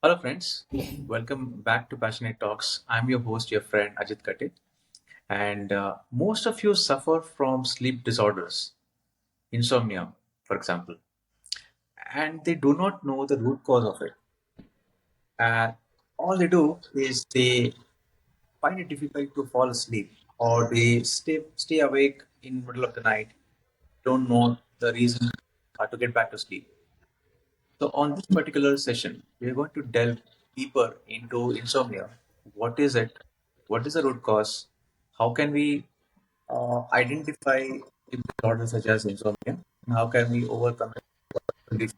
Hello, friends. Welcome back to Passionate Talks. I'm your host, your friend Ajit Kate. And most of you suffer from sleep disorders, insomnia, for example, and they do not know the root cause of it. And all they do is they find it difficult to fall asleep, or they stay awake in middle of the night, don't know the reason to get back to sleep. So, on this particular session, we are going to delve deeper into insomnia. What is it? What is the root cause? How can we identify sleep disorders such as insomnia? And how can we overcome it?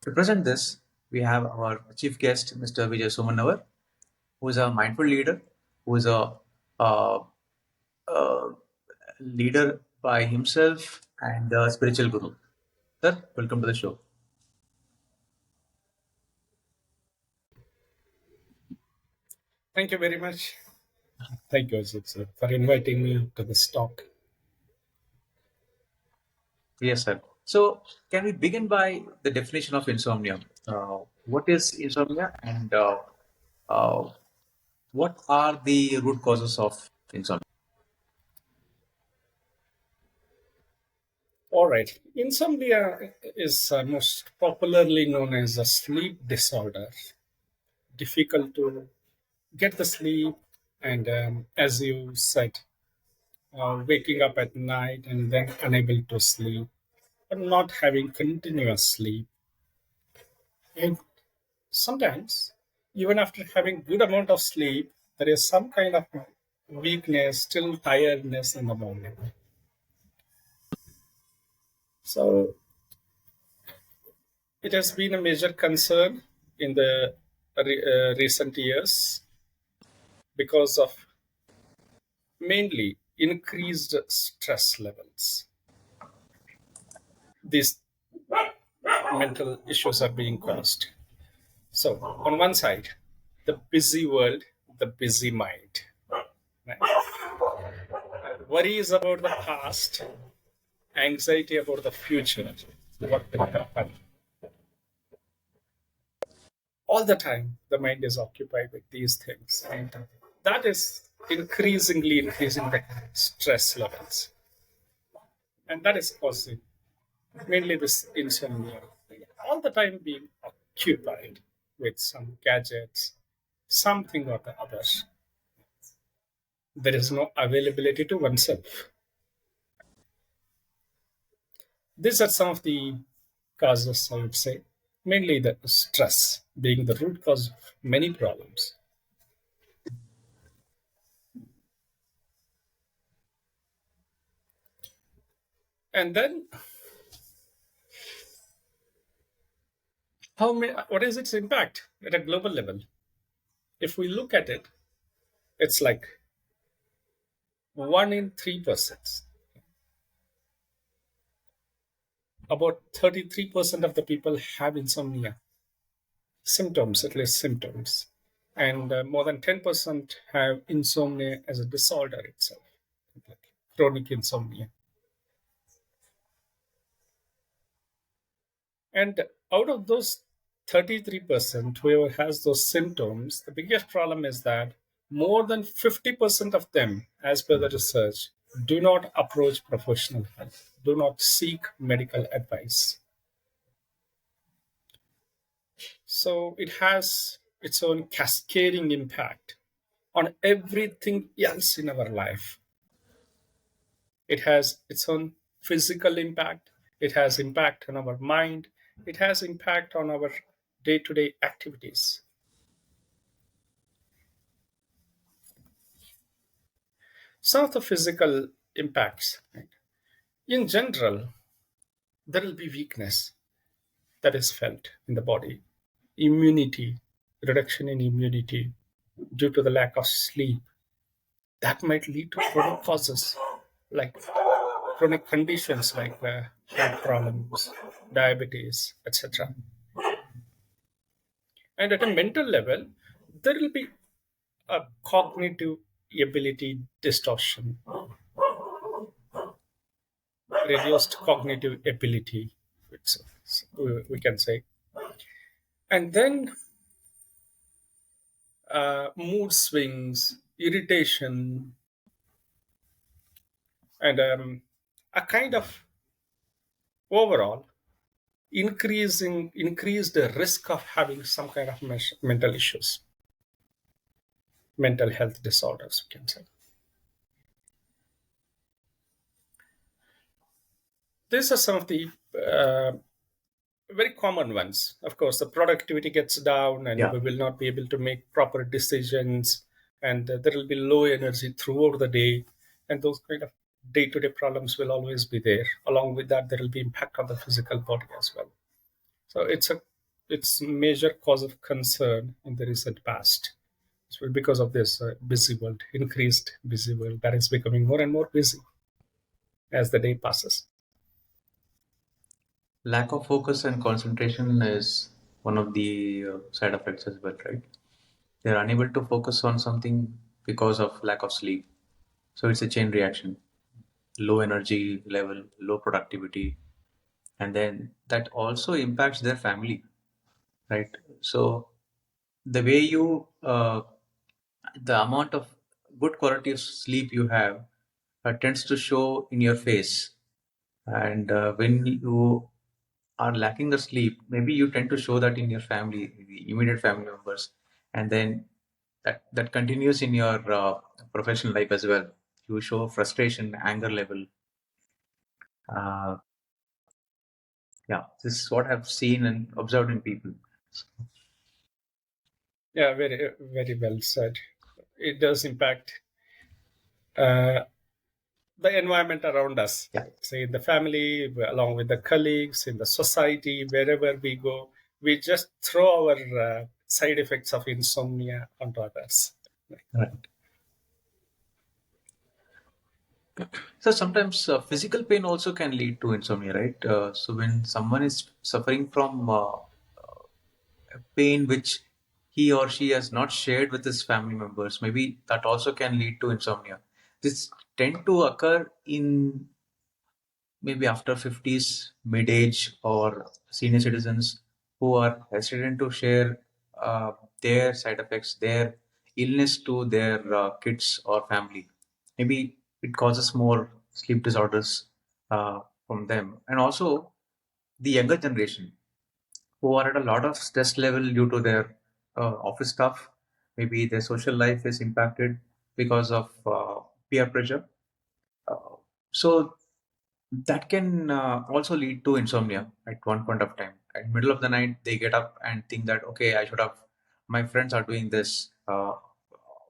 To present this, we have our chief guest, Mr. Vijay Sumanavar, who is a mindful leader, who is uh, a leader by himself and a spiritual guru. Sir, welcome to the show. Thank you very much. Thank you, Ajit, sir, for inviting me to this talk. Yes, sir. So, can we begin by the definition of insomnia? What is insomnia, and uh, what are the root causes of insomnia? All right. Insomnia is most popularly known as a sleep disorder. Difficult to get the sleep, and as you said, waking up at night and then unable to sleep, or not having continuous sleep. And sometimes, even after having good amount of sleep, there is some kind of weakness, still tiredness in the morning. So it has been a major concern in the recent years because of mainly increased stress levels. These mental issues are being caused. So, on one side, the busy world, the busy mind, right? Worries about the past, anxiety about the future, what will happen. All the time, the mind is occupied with these things, and that is increasingly increasing the stress levels, and that is causing mainly this insomnia. All the time being occupied with some gadgets, something or the other. There is no availability to oneself. These are some of the causes, I would say. Mainly the stress being the root cause of many problems. And then, what is its impact at a global level? If we look at it, it's like 1 in 3 persons, about 33% of the people have insomnia symptoms, at least symptoms, and more than 10% have insomnia as a disorder itself, like chronic insomnia. And out of those 33%, whoever has those symptoms, the biggest problem is that more than 50% of them, as per the research, do not approach professional help, do not seek medical advice. So it has its own cascading impact on everything else in our life. It has its own physical impact, it has impact on our mind, it has impact on our day-to-day activities. Some of the physical impacts, right? In general, there will be weakness that is felt in the body, immunity, reduction in immunity due to the lack of sleep. That might lead to chronic causes like chronic conditions like heart problems, diabetes, etc. And at a mental level, there will be a cognitive ability distortion, reduced cognitive ability, we can say. And then mood swings, irritation, and a kind of overall increase the risk of having some kind of mental issues, mental health disorders, we can say. These are some of the very common ones. Of course, the productivity gets down, and Yeah. we will not be able to make proper decisions, and there will be low energy throughout the day, and those kind of day-to-day problems will always be there. Along with that, there will be impact on the physical body as well. So it's major cause of concern in the recent past. So because of this busy world, increased busy world that is becoming more and more busy as the day passes. Lack of focus and concentration is one of the side effects as well, right? They're unable to focus on something because of lack of sleep. So it's a chain reaction. Low energy level, low productivity, and then that also impacts their family, right? So the way you, the amount of good quality of sleep you have tends to show in your face. And when you are lacking the sleep, maybe you tend to show that in your family, the immediate family members, and then that continues in your professional life as well. You show frustration, anger level. Uh, yeah, this is what I've seen and observed in people. Yeah, very well said. It does impact uh, the environment around us, Yeah, say in the family, along with the colleagues, in the society, wherever we go, we just throw our side effects of insomnia onto others. right. So sometimes physical pain also can lead to insomnia, right? So when someone is suffering from pain which he or she has not shared with his family members, maybe that also can lead to insomnia. This tend to occur in maybe after 50s, mid-age, or senior citizens who are hesitant to share their side effects, their illness to their kids or family. Maybe it causes more sleep disorders from them. And also the younger generation who are at a lot of stress level due to their office stuff. Maybe their social life is impacted because of peer pressure. Uh, so that can also lead to insomnia at one point of time. At middle of the night, they get up and think that, okay, I should have, my friends are doing this.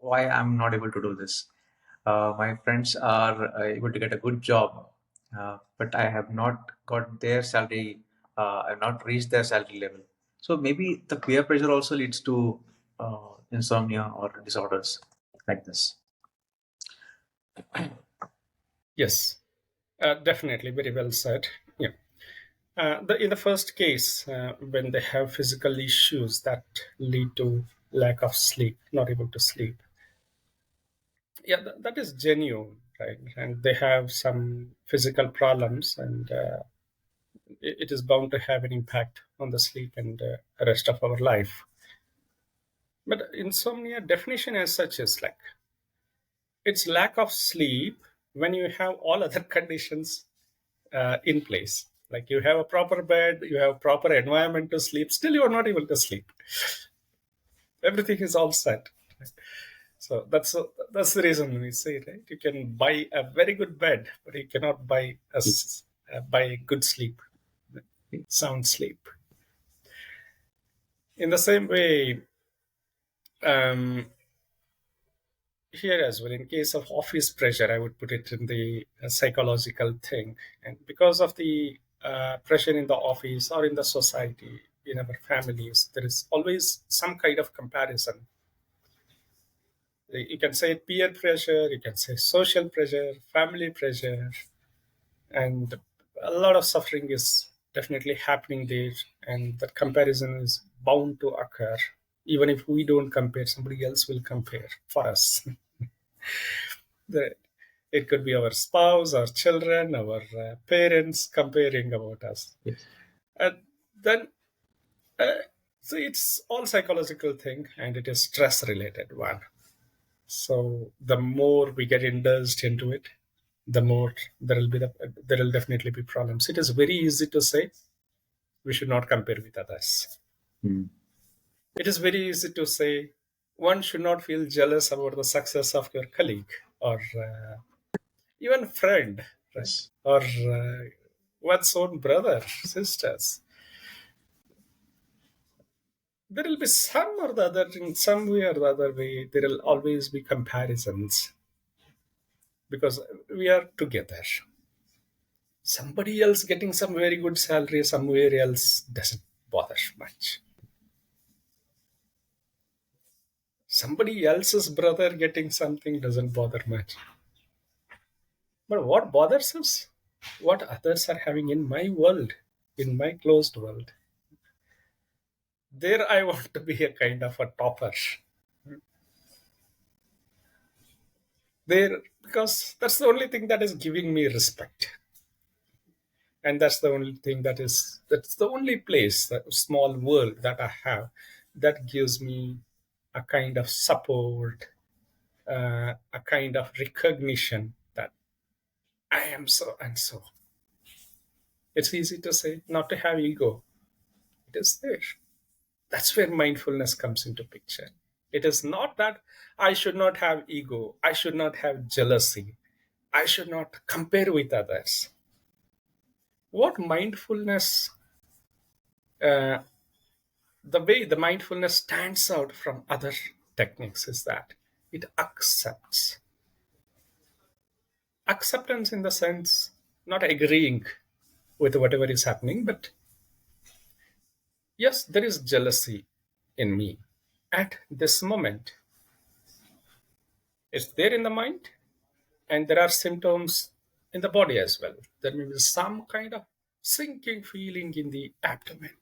Why I'm not able to do this? My friends are able to get a good job, but I have not got their salary. I've not reached their salary level. So maybe the peer pressure also leads to insomnia or disorders like this. Yes, definitely, very well said. Yeah. In the first case, when they have physical issues that lead to lack of sleep, not able to sleep, yeah, that is genuine, right? And they have some physical problems, and it is bound to have an impact on the sleep and rest of our life. But insomnia definition as such is like it's lack of sleep when you have all other conditions in place. Like you have a proper bed, you have proper environment to sleep, still you are not able to sleep. Everything is all set. So that's the reason we say, right? You can buy a very good bed, but you cannot buy buy a good sleep, sound sleep. In the same way, um, here as well, in case of office pressure, I would put it in the psychological thing, and because of the pressure in the office or in the society, in our families, there is always some kind of comparison. You can say peer pressure, you can say social pressure, family pressure, and a lot of suffering is definitely happening there, and that comparison is bound to occur. Even if we don't compare, somebody else will compare for us. The- it could be our spouse, our children, our parents comparing about us. Yes. And then, uh, so it's all psychological thing, and it is stress related one. So the more we get indulged into it, the more there will definitely be problems. It is very easy to say we should not compare with others. Mm. It is very easy to say one should not feel jealous about the success of your colleague or even friend, right? Yes. Or one's own brother, sisters. There will be some or the other, in some way or the other way, there will always be comparisons because we are together. Somebody else getting some very good salary somewhere else doesn't bother much. Somebody else's brother getting something doesn't bother much. But what bothers us? What others are having in my world, in my closed world. There I want to be a kind of a topper. There, because that's the only thing that is giving me respect. And that's the only thing that's the only place, that small world that I have that gives me a kind of support, a kind of recognition that I am so and so. It's easy to say not to have ego. It is there. That's where mindfulness comes into picture. It is not that I should not have ego, I should not have jealousy, I should not compare with others. What mindfulness, uh, the way the mindfulness stands out from other techniques is that it accepts. Acceptance in the sense not agreeing with whatever is happening, but yes, there is jealousy in me at this moment. It's there in the mind, and there are symptoms in the body as well. There may be some kind of sinking feeling in the abdomen,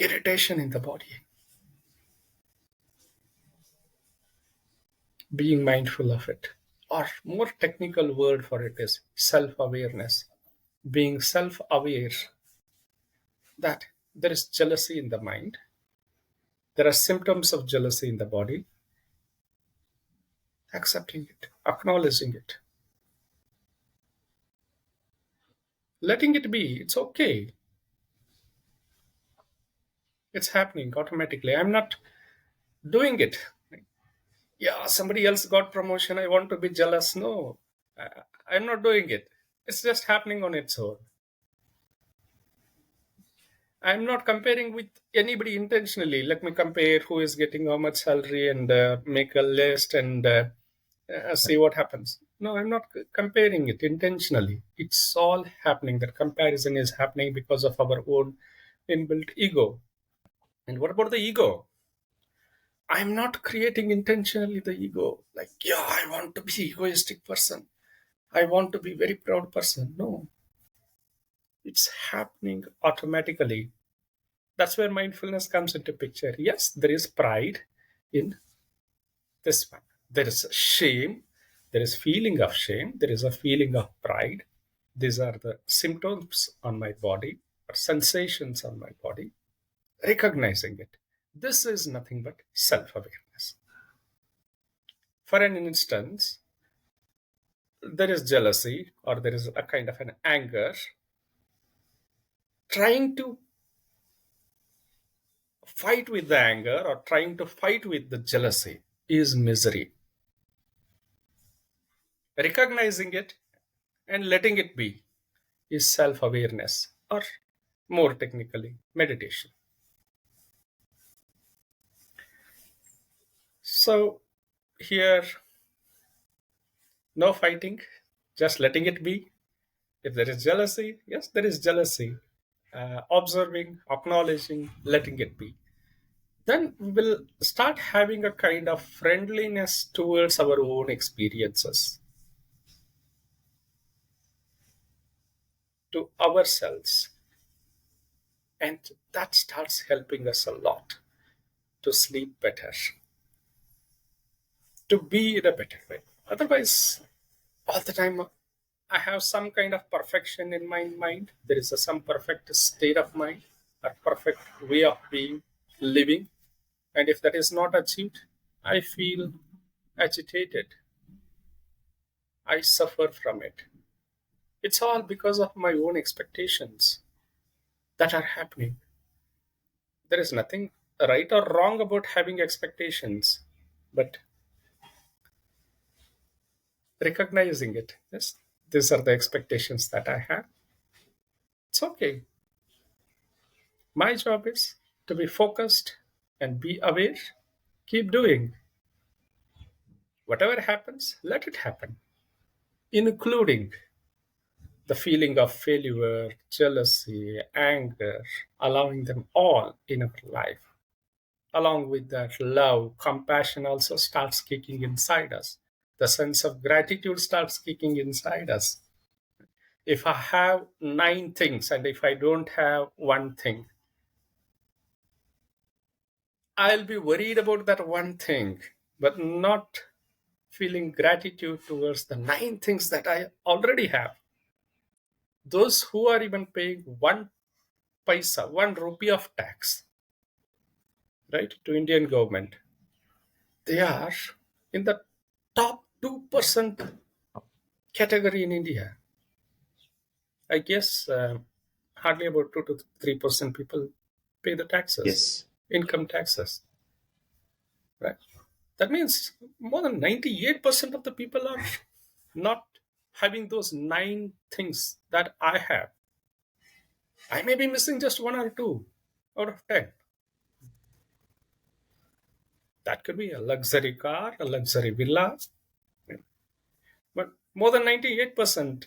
irritation in the body. Being mindful of it, or more technical word for it is self-awareness. Being self-aware that there is jealousy in the mind, there are symptoms of jealousy in the body, accepting it, acknowledging it, letting it be. It's okay. It's happening automatically. I'm not doing it. Yeah, somebody else got promotion. I want to be jealous. No, I'm not doing it. It's just happening on its own. I'm not comparing with anybody intentionally. Let me compare who is getting how much salary and make a list and see what happens. No, I'm not comparing it intentionally. It's all happening. That comparison is happening because of our own inbuilt ego. And what about the ego? I'm not creating intentionally the ego. Like, yeah, I want to be egoistic person. I want to be very proud person. No, it's happening automatically. That's where mindfulness comes into picture. Yes, there is pride in this one. There is shame. There is feeling of shame. There is a feeling of pride. These are the symptoms on my body or sensations on my body. Recognizing it. This is nothing but self-awareness. For an instance, there is jealousy or there is a kind of an anger. Trying to fight with the anger or trying to fight with the jealousy is misery. Recognizing it and letting it be is self awareness, or more technically, meditation. So, here, no fighting, just letting it be. If there is jealousy, yes, there is jealousy. Observing, acknowledging, letting it be. Then we will start having a kind of friendliness towards our own experiences. to ourselves, and that starts helping us a lot to sleep better, to be in a better way. Otherwise, all the time I have some kind of perfection in my mind. There is some perfect state of mind, a perfect way of being, living. And if that is not achieved, I feel agitated. I suffer from it. It's all because of my own expectations that are happening. There is nothing right or wrong about having expectations, but recognizing it. Yes, these are the expectations that I have. It's okay. My job is to be focused and be aware. Keep doing. Whatever happens, let it happen, including the feeling of failure, jealousy, anger, allowing them all in our life. Along with that, love, compassion also starts kicking inside us. The sense of gratitude starts kicking inside us. If I have nine things and if I don't have one thing, I'll be worried about that one thing, but not feeling gratitude towards the nine things that I already have. Those who are even paying one paisa, 1 rupee of tax, right, to Indian government, they are in the top 2% category in India. I guess hardly about 2 to 3% people pay the taxes, Yes. income taxes, right? That means more than 98% of the people are not having those nine things that I have. I may be missing just one or two out of 10. That could be a luxury car, a luxury villa, but more than 98%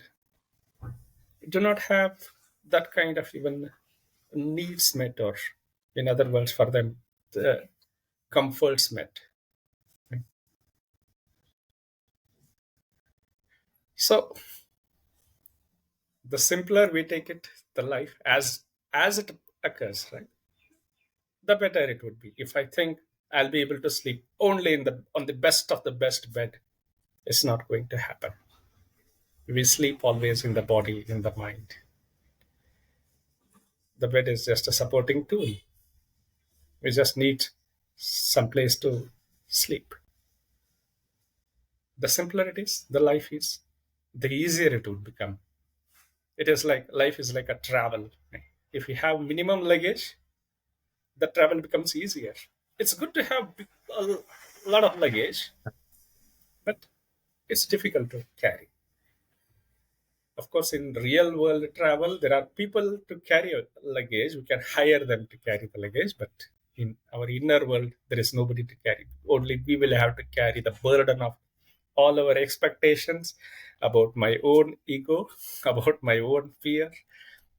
do not have that kind of even needs met, or in other words, for them, the comforts met. So the simpler we take it, the life as it occurs, right, the better it would be. If I think I'll be able to sleep only in the on the best of the best bed, it's not going to happen. We sleep always in the body, in the mind. The bed is just a supporting tool. We just need some place to sleep. The simpler it is, the life is, the easier it would become. It is like life is like a travel. If you have minimum luggage, the travel becomes easier. It's good to have a lot of luggage, but it's difficult to carry. Of course, in real world travel, there are people to carry a luggage. We can hire them to carry the luggage, but in our inner world, there is nobody to carry. Only we will have to carry the burden of all our expectations about my own ego, about my own fear,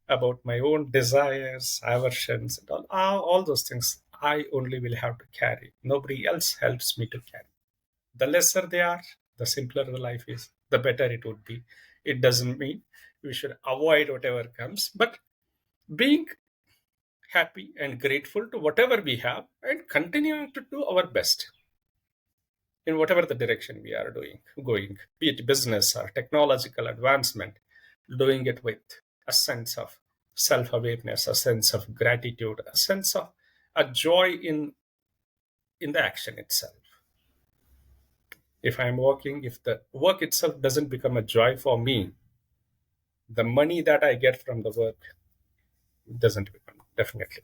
about my own desires, aversions, and all those things. I only will have to carry. Nobody else helps me to carry. The lesser they are, the simpler the life is, the better it would be. It doesn't mean we should avoid whatever comes, but being happy and grateful to whatever we have and continuing to do our best in whatever the direction we are going, be it business or technological advancement, doing it with a sense of self-awareness, a sense of gratitude, a sense of a joy in the action itself. If I'm working, if the work itself doesn't become a joy for me, the money that I get from the work doesn't become, definitely.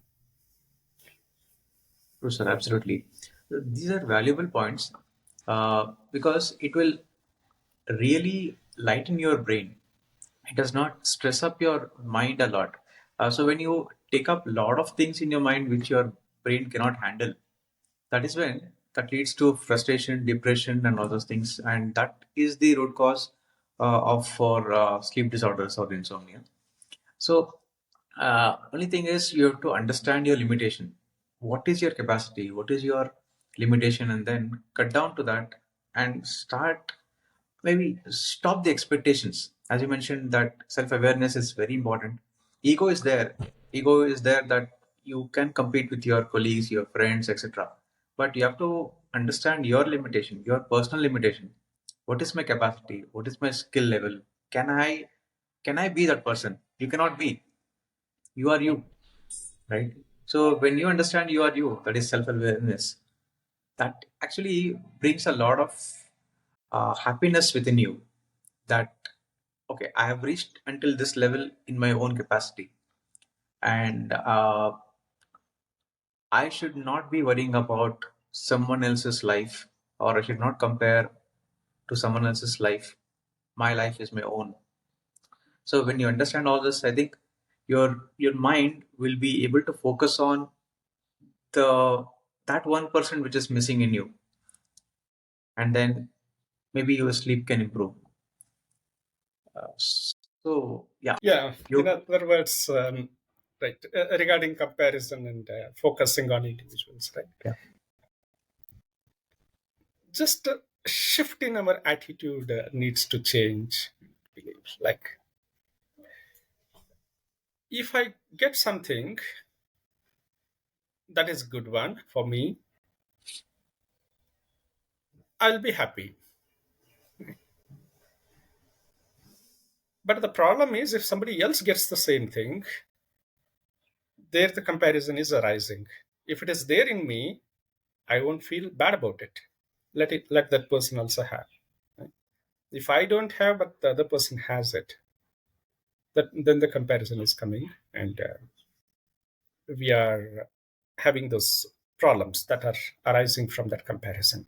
True, sir. Absolutely. These are valuable points because it will really lighten your brain. It does not stress up your mind a lot. So when you take up a lot of things in your mind which your brain cannot handle, that is when that leads to frustration, depression, and all those things. And that is the root cause of for sleep disorders or insomnia. So only thing is you have to understand your limitation. What is your capacity? What is your limitation? And then cut down to that and start maybe stop the expectations. As you mentioned, that self-awareness is very important. Ego is there. Ego is there that you can compete with your colleagues, your friends, etc. But you have to understand your limitation, your personal limitation. What is my capacity? What is my skill level? Can I can I be that person? You cannot be. You are you, right? So when you understand you are you, that is self-awareness. That actually brings a lot of happiness within you. That okay, I have reached until this level in my own capacity, and I should not be worrying about someone else's life, or I should not compare to someone else's life. My life is my own. So when you understand all this, I think your mind will be able to focus on the that 1% which is missing in you, and then maybe your sleep can improve. So yeah, Yeah, in you other words, right, regarding comparison and focusing on individuals, right? yeah. Just a shift in our attitude needs to change. I believe. Like, if I get something that is good one for me, I'll be happy. But the problem is, if somebody else gets the same thing, there the comparison is arising. If it is there in me, I won't feel bad about it. Let that person also have. Right? If I don't have, but the other person has it, that then the comparison is coming, and we are having those problems that are arising from that comparison.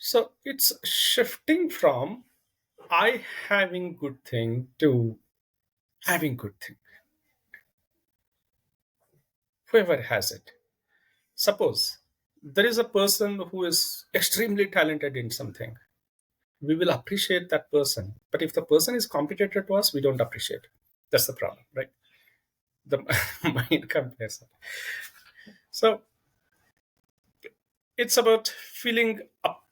So it's shifting from I having good thing to having good thing. Whoever has it. Suppose there is a person who is extremely talented in something. We will appreciate that person. But if the person is competitor to us, we don't appreciate. That's the problem, right? The mind comparison. So it's about feeling up,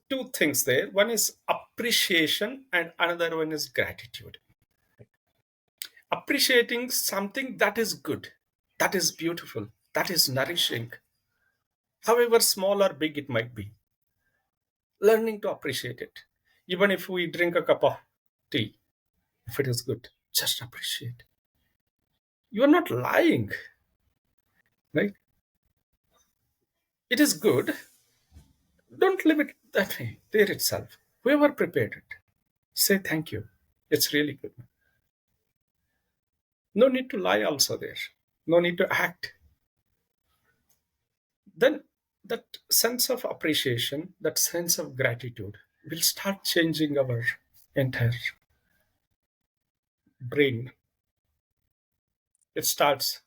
two things there. One is appreciation, and another one is gratitude. Appreciating something that is good, that is beautiful, that is nourishing, however small or big it might be. Learning to appreciate it. Even if we drink a cup of tea, if it is good, just appreciate. You are not lying, right? It is good. Don't leave it that way, there itself. Whoever prepared it, say thank you. It's really good. No need to lie also there. No need to act. Then that sense of appreciation, that sense of gratitude will start changing our entire brain. It starts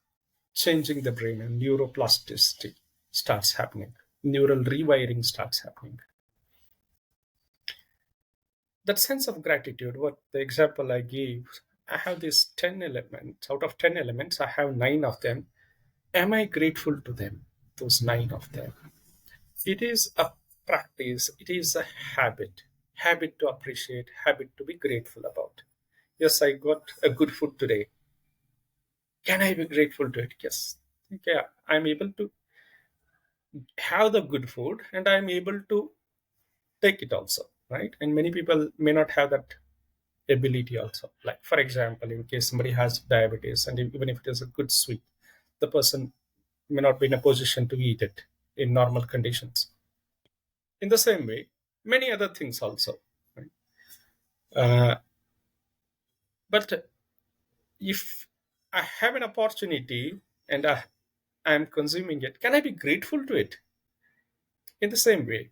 changing the brain, and neuroplasticity starts happening. Neural rewiring starts happening. That sense of gratitude, what the example I gave, I have these 10 elements. Out of 10 elements, I have 9 of them. Am I grateful to them? Those 9 of them. It is a practice, it is a habit to appreciate, habit to be grateful about. Yes, I got a good food today. Can I be grateful to it? Yes. Yeah, I'm able to have the good food, and I'm able to take it also, right? And many people may not have that ability also. Like, for example, in case somebody has diabetes, and even if it is a good sweet, the person may not be in a position to eat it in normal conditions. In the same way, many other things also, right? uh, but if I have an opportunity and I am consuming it, can I be grateful to it? In the same way,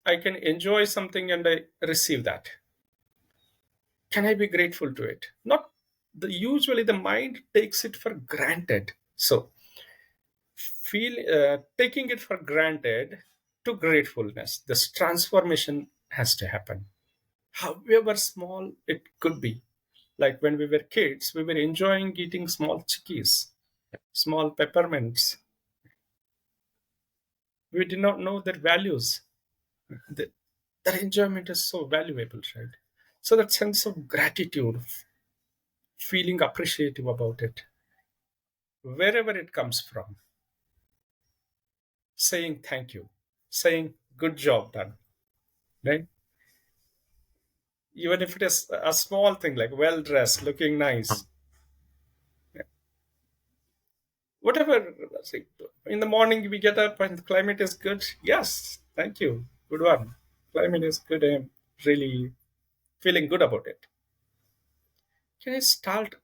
I can enjoy something and I receive that. Can I be grateful to it? Not the usually the mind takes it for granted. So feel taking it for granted to gratefulness. This transformation has to happen, however small it could be. Like when we were kids, we were enjoying eating small chickies, small peppermints. We did not know their values. The, their enjoyment is so valuable, right? So that sense of gratitude, feeling appreciative about it, wherever it comes from, saying thank you, saying good job done, right? Even if it is a small thing like well dressed, looking nice, whatever. See, in the morning we get up and the climate is good. Yes, thank you, good one. Climate is good. I'm really feeling good about it. Can I start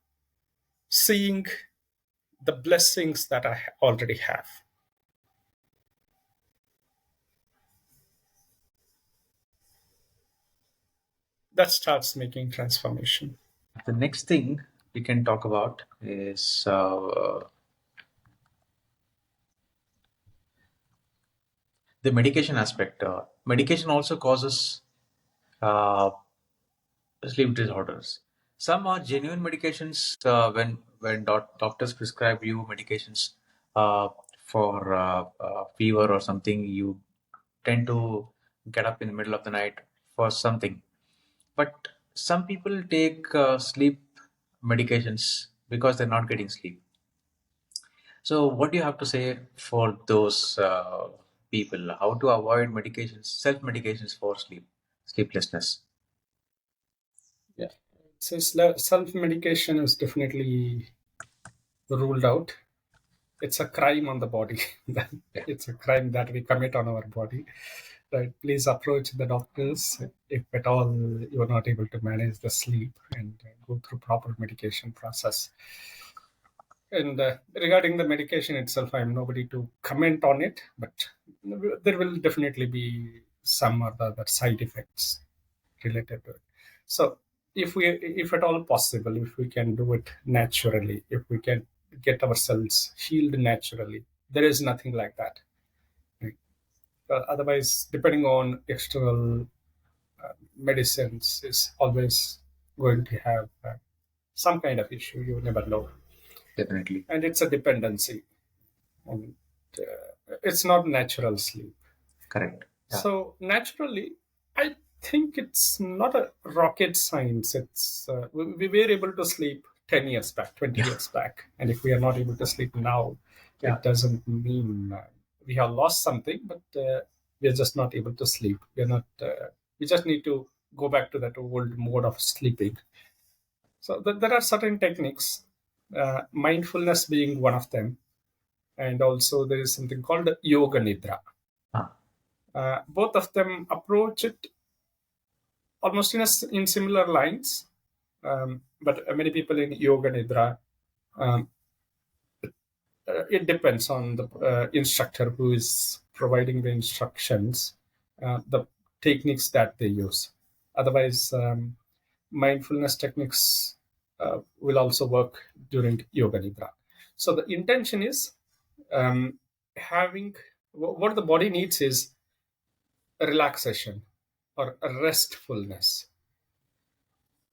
seeing the blessings that I already have? That starts making transformation. The next thing we can talk about is the medication aspect. Medication also causes uh, sleep disorders. Some are genuine medications when doctors prescribe you medications for fever or something. You tend to get up in the middle of the night for something. But some people take sleep medications because they're not getting sleep. So, what do you have to say for those people? How to avoid medications, self medications for sleeplessness? Yeah. So self medication is definitely ruled out. It's a crime on the body. Yeah, It's a crime that we commit on our body. Right. Please approach the doctors if at all you are not able to manage the sleep and go through proper medication process. And regarding the medication itself, I'm nobody to comment on it, but there will definitely be some other side effects related to it. So, if at all possible, if we can do it naturally, if we can get ourselves healed naturally, there is nothing like that. Right? Otherwise, depending on external medicines, is always going to have some kind of issue. You never know, definitely. and it's a dependency. And it's not natural sleep. Correct. Yeah. So naturally, I think it's not a rocket science. It's we were able to sleep 10 years back, 20 years back, and if we are not able to sleep now, Yeah. it doesn't mean we have lost something, but we are just not able to sleep. We are not. We just need to go back to that old mode of sleeping. So there are certain techniques, mindfulness being one of them, and also there is something called yoga nidra. Ah, Both of them approach it almost in similar lines, but many people in yoga nidra, um, it depends on the instructor who is providing the instructions, the techniques that they use. Otherwise, mindfulness techniques will also work during yoga nidra. So the intention is um, having what the body needs is a relaxation or a restfulness.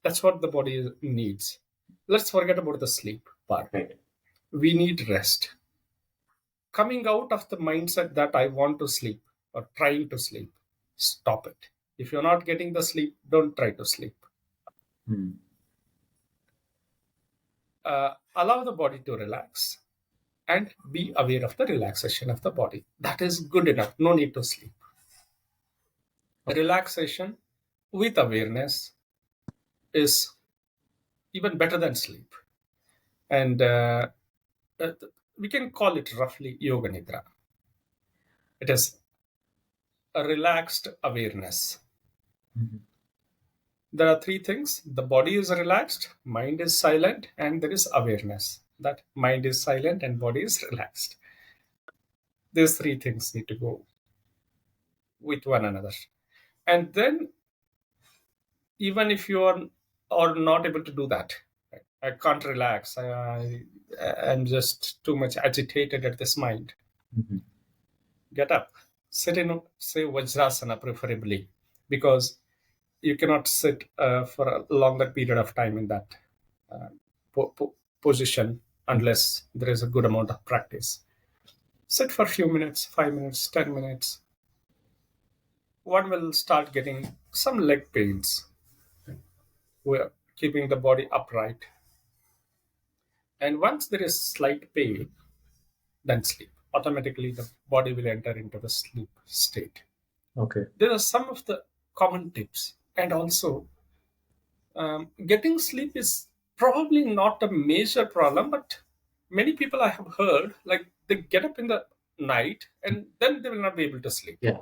That's what the body needs. Let's forget about the sleep part. right. We need rest. Coming out of the mindset that I want to sleep or trying to sleep, stop it. If you're not getting the sleep, don't try to sleep. Hmm. Allow the body to relax and be aware of the relaxation of the body. That is good enough. No need to sleep. Okay. Relaxation with awareness is even better than sleep. And uh, we can call it roughly yoga nidra. It is a relaxed awareness. Mhm. There are three things: the body is relaxed, mind is silent, and there is awareness that mind is silent and body is relaxed. These three things need to go with one another. And then, even if you are not able to do that, I can't relax, I'm just too much agitated at this mind, Mhm. get up, sit in, say, Vajrasana preferably, because you cannot sit for a longer period of time in that uh, position unless there is a good amount of practice. Sit for a few minutes, 5 minutes, 10 minutes. One will start getting some leg pains. We're keeping the body upright. And once there is slight pain, then sleep. Automatically, the body will enter into the sleep state. Okay. There are some of the common tips. And also, getting sleep is probably not a major problem, but many people I have heard, like they get up in the night and then they will not be able to sleep. Yeah.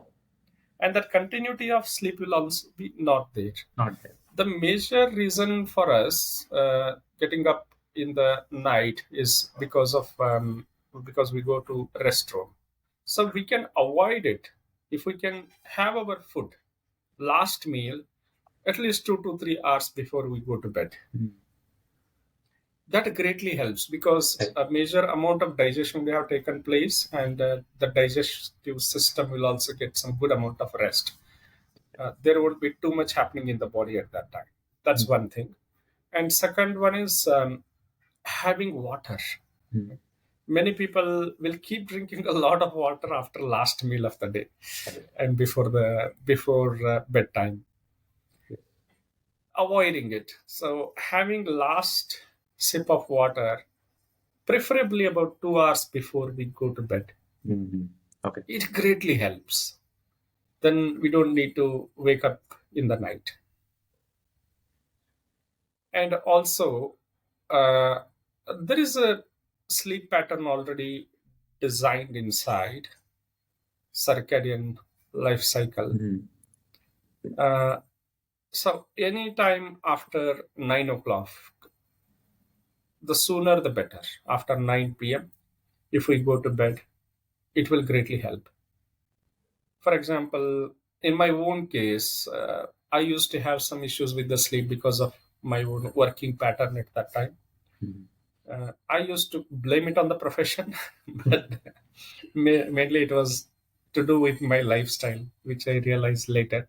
And that continuity of sleep will also be not there. Not there. The major reason for us getting up in the night is because we go to restroom. So we can avoid it if we can have our food, last meal, at least 2 to 3 hours before we go to bed. Mm. That greatly helps because Right. a major amount of digestion will have taken place, and the digestive system will also get some good amount of rest. There would be too much happening in the body at that time. That's one thing. And second one is having water. Mm. Many people will keep drinking a lot of water after last meal of the day and before bedtime, avoiding it. So having last sip of water, preferably about 2 hours before we go to bed, Mhm. Okay. it greatly helps. Then we don't need to wake up in the night. And also, uh, there is a sleep pattern already designed inside circadian life cycle. Mhm. Uh, so anytime after 9 o'clock, the sooner the better. After 9 p.m., if we go to bed, it will greatly help. For example, in my own case, I used to have some issues with the sleep because of my own working pattern at that time. Mhm. I used to blame it on the profession, but mainly it was to do with my lifestyle, which I realized later.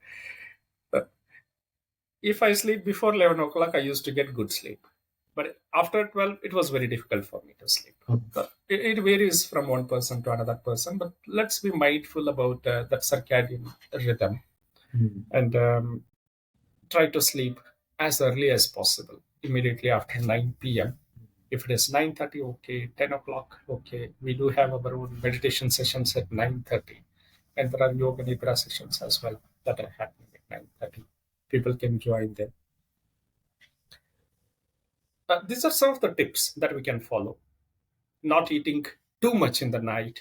But if I sleep before 11 o'clock, I used to get good sleep. But after 12, it was very difficult for me to sleep. Okay. But it varies from one person to another person, but let's be mindful about that circadian rhythm Mhm. and try to sleep as early as possible, immediately after 9 p.m. If it is 9:30, okay, 10 o'clock, okay. We do have our own meditation sessions at 9:30, and there are yoga nidra sessions as well that are happening at 9:30. People can join them. These are some of the tips that we can follow. Not eating too much in the night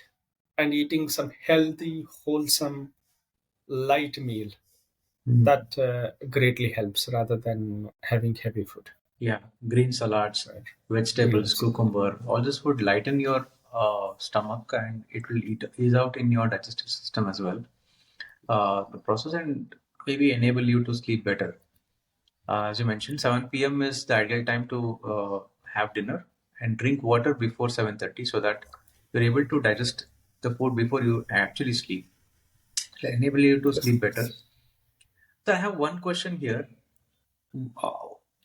and eating some healthy, wholesome, light meal. Mhm. That greatly helps rather than having heavy food. Yeah, green salads, Right. vegetables, Greens. cucumber, all this would lighten your stomach and it will ease out in your digestive system as well. The process and maybe enable you to sleep better. As you mentioned, 7 p.m. is the ideal time to have dinner and drink water before 7:30 so that you're able to digest the food before you actually sleep. It'll enable you to Yes. sleep better. So I have one question here. Uh,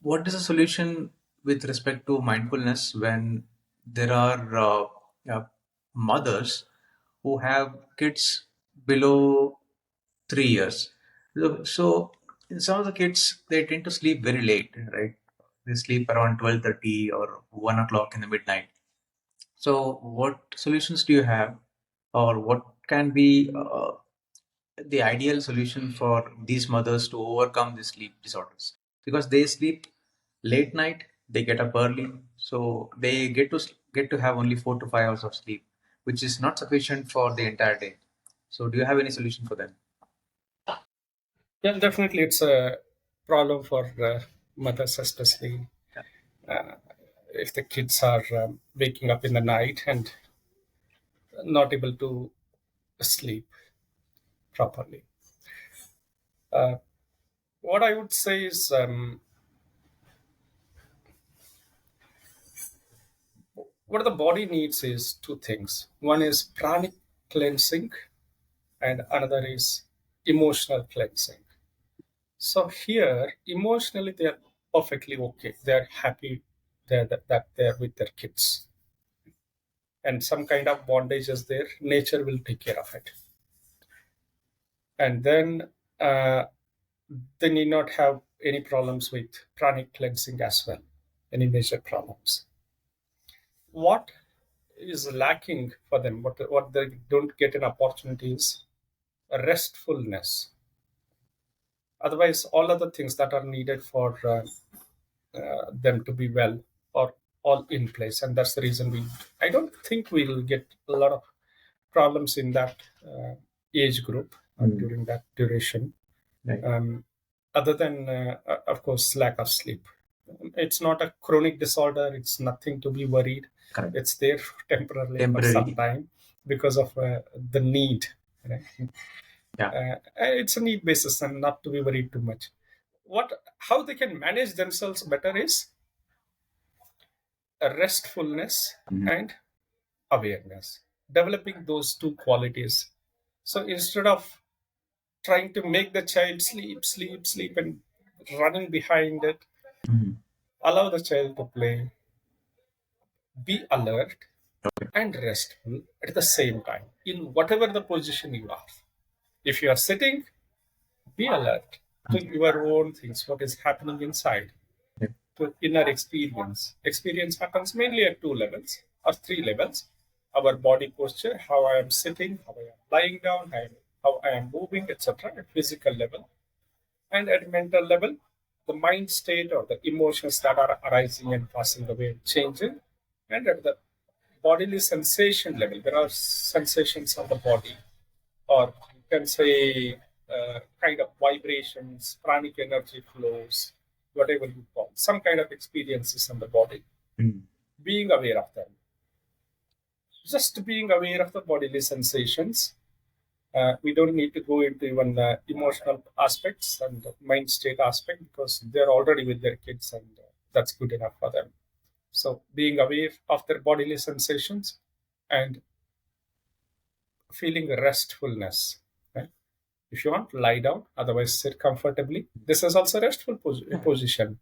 what is the solution with respect to mindfulness when there are mothers who have kids below 3 years? So in some of the kids, they tend to sleep very late, right? They sleep around 12:30 or 1 o'clock in the midnight. So what solutions do you have, or what can be the ideal solution for these mothers to overcome these sleep disorders? Because they sleep late night, they get up early, so they get to have only 4 to 5 hours of sleep, which is not sufficient for the entire day. So do you have any solution for them? Yeah, definitely, it's a problem for mothers, especially Yeah. uh, if the kids are waking up in the night and not able to sleep properly. Uh, what I would say is, what the body needs is two things. One is pranic cleansing, and another is emotional cleansing. So here, emotionally, they are perfectly okay. They are happy that they're with their kids. and some kind of bondage is there, nature will take care of it. And then uh, they need not have any problems with pranic cleansing as well, any major problems. What is lacking for them, what they don't get an opportunity is restfulness. Otherwise, all other things that are needed for them to be well are all in place, and that's the reason I don't think we'll get a lot of problems in that age group during that duration. Right. Other than, of course, lack of sleep. It's not a chronic disorder. It's nothing to be worried. Correct. It's there temporarily for Temporary. some time because of the need. Right? Yeah. It's a need basis and not to be worried too much. How they can manage themselves better is restfulness and awareness. Developing those two qualities. So instead of trying to make the child sleep, sleep, sleep, and running behind it, allow the child to play, be alert and restful at the same time in whatever the position you are. If you are sitting, be alert to your own things, what is happening inside, to inner experience. Experience happens mainly at two levels or three levels. Our body posture, how I am sitting, how I am lying down, how I am moving, etc. At physical level. And at mental level, the mind state or the emotions that are arising and passing away and changing. And at the bodily sensation level, there are sensations of the body, or you can say kind of vibrations, pranic energy flows, whatever you call, some kind of experiences in the body. Being aware of them. Just being aware of the bodily sensations. We don't need to go into even the emotional aspects and the mind state aspect because they're already with their kids, and that's good enough for them. So being aware of their bodily sensations and feeling restfulness. Right? If you want, lie down, otherwise sit comfortably. This is also restful position.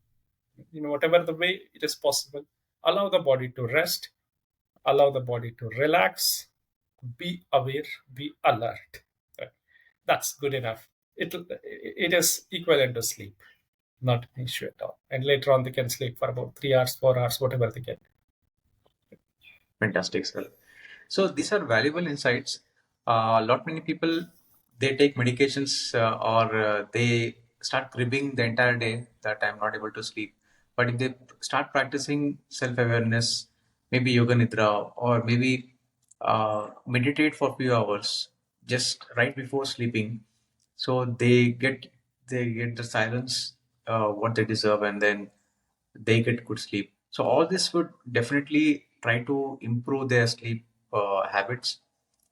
Whatever the way it is possible, allow the body to rest, allow the body to relax, be aware, be alert. Right? That's good enough. It is equivalent to sleep, not an issue at all. And later on, they can sleep for about 3 hours, 4 hours, whatever they get. Fantastic, sir. So these are valuable insights. A lot many people, they take medications or they start cribbing the entire day that I'm not able to sleep. But if they start practicing self-awareness, maybe yoga nidra, or maybe meditate for a few hours just right before sleeping, so they get the silence what they deserve, and then they get good sleep. So all this would definitely try to improve their sleep habits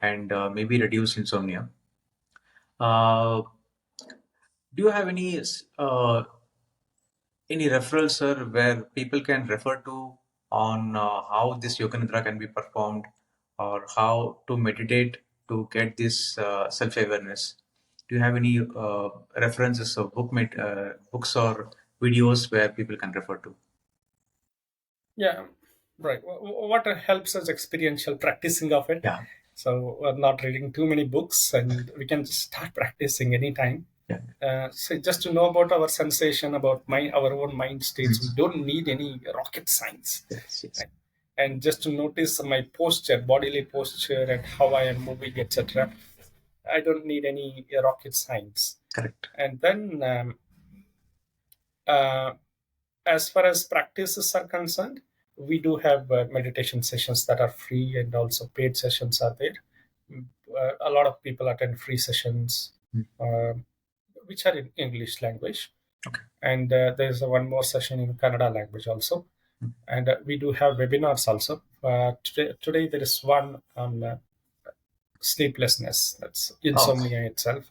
and maybe reduce insomnia. Uh, do you have any referrals, sir, where people can refer to on how this yoga nidra can be performed or how to meditate to get this self-awareness? Do you have any references of books or videos where people can refer to? Yeah, right. What helps is experiential practicing of it. Yeah. So we're not reading too many books, and we can just start practicing anytime. Yeah. So just to know about our sensation, about our own mind states, we don't need any rocket science. Yes, yes. Right? And just to notice my posture, bodily posture, and how I am moving, etc. I don't need any rocket science. Correct. And then, as far as practices are concerned, we do have meditation sessions that are free, and also paid sessions are there. A lot of people attend free sessions, which are in English language. Okay. And there's one more session in Kannada language also. And we do have webinars also. Today there is one on sleeplessness, that's insomnia itself.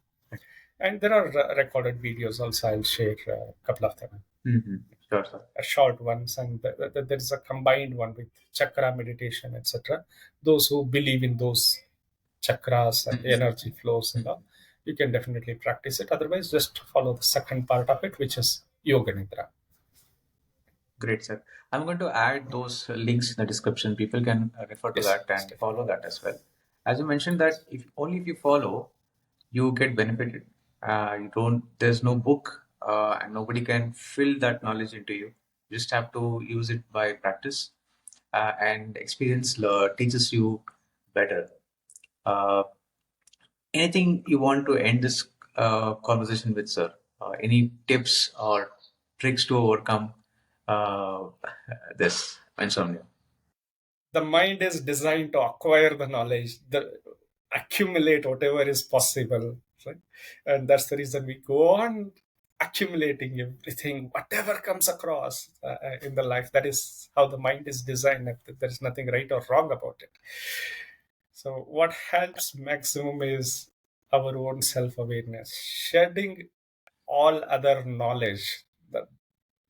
And there are recorded videos also. I'll share a couple of them. Sure, sir. Short ones, and there is a combined one with chakra meditation, etc. Those who believe in those chakras and energy flows and all, you can definitely practice it. Otherwise, just follow the second part of it, which is yoga nidra. Great, sir. I'm going to add those links in the description. People can refer to Yes, that yes, and definitely. follow that as well. As you mentioned that if only if you follow, you get benefited. You don't. There's no book, and nobody can fill that knowledge into you. You just have to use it by practice, and experience teaches you better. Uh, Anything you want to end this conversation with, sir? Any tips or tricks to overcome uh, this insomnia? The mind is designed to acquire the knowledge, the accumulate whatever is possible, right? And that's the reason we go on accumulating everything, whatever comes across in the life. That is how the mind is designed. There is nothing right or wrong about it. So what helps maximum is our own self-awareness, shedding all other knowledge.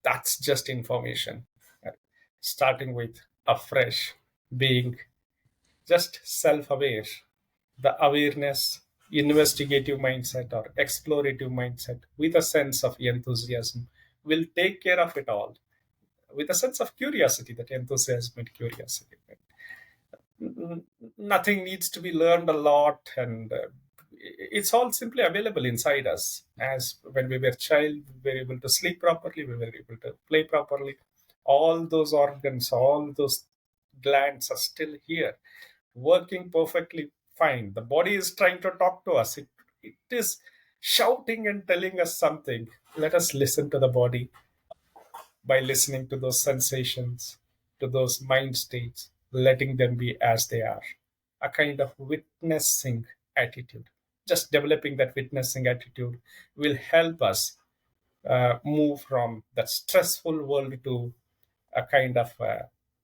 That's just information. Starting with afresh, being just self-aware, the awareness, investigative mindset or explorative mindset with a sense of enthusiasm will take care of it all, with a sense of curiosity, that enthusiasm and curiosity. Nothing needs to be learned a lot, and it's all simply available inside us. As when we were child, we were able to sleep properly, we were able to play properly. All those organs, all those glands are still here, working perfectly fine. The body is trying to talk to us. It is shouting and telling us something. Let us listen to the body by listening to those sensations, to those mind states, letting them be as they are. A kind of witnessing attitude. Just developing that witnessing attitude will help us move from that stressful world to a kind of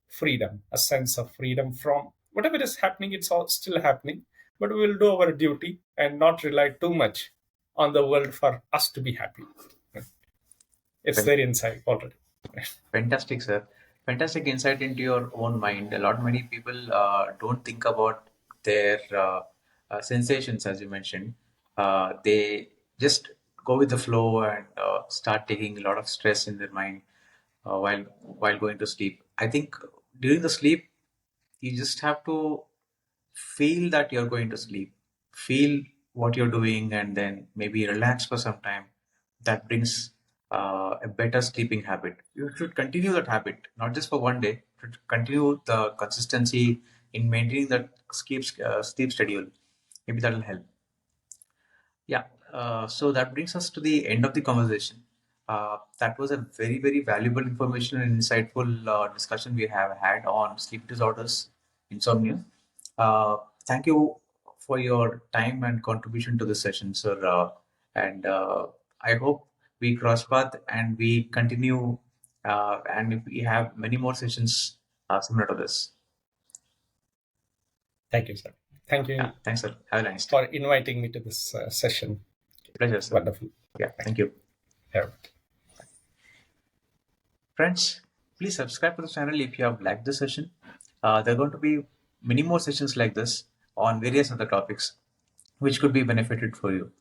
freedom, a sense of freedom from whatever is happening. It's all still happening, but we will do our duty and not rely too much on the world for us to be happy. It's Fan- there inside already. Fantastic, sir. Fantastic insight into your own mind. A lot many people don't think about their sensations, as you mentioned. They just go with the flow and start taking a lot of stress in their mind while going to sleep. I think during the sleep, you just have to feel that you're going to sleep, feel what you're doing, and then maybe relax for some time. That brings a better sleeping habit. You should continue that habit, not just for one day. You should continue the consistency in maintaining that sleep schedule. Maybe that'll help. Yeah, so that brings us to the end of the conversation. That was a very, very valuable information and insightful discussion we have had on sleep disorders, insomnia. Uh, Thank you for your time and contribution to this session, sir. And I hope we cross path and we continue, and if we have many more sessions similar to this. Thank you, sir. Thank Yeah, you thanks, sir. Have a nice day. for inviting me to this session. Pleasure, sir. Wonderful. Yeah, thank you. Yeah. Friends, please subscribe to the channel if you have liked the session. There are going to be many more sessions like this on various other topics which could be benefited for you.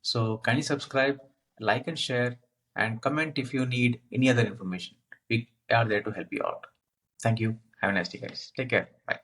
So kindly subscribe, like and share, and comment if you need any other information. We are there to help you out. Thank you. Have a nice day, guys. Take care. Bye.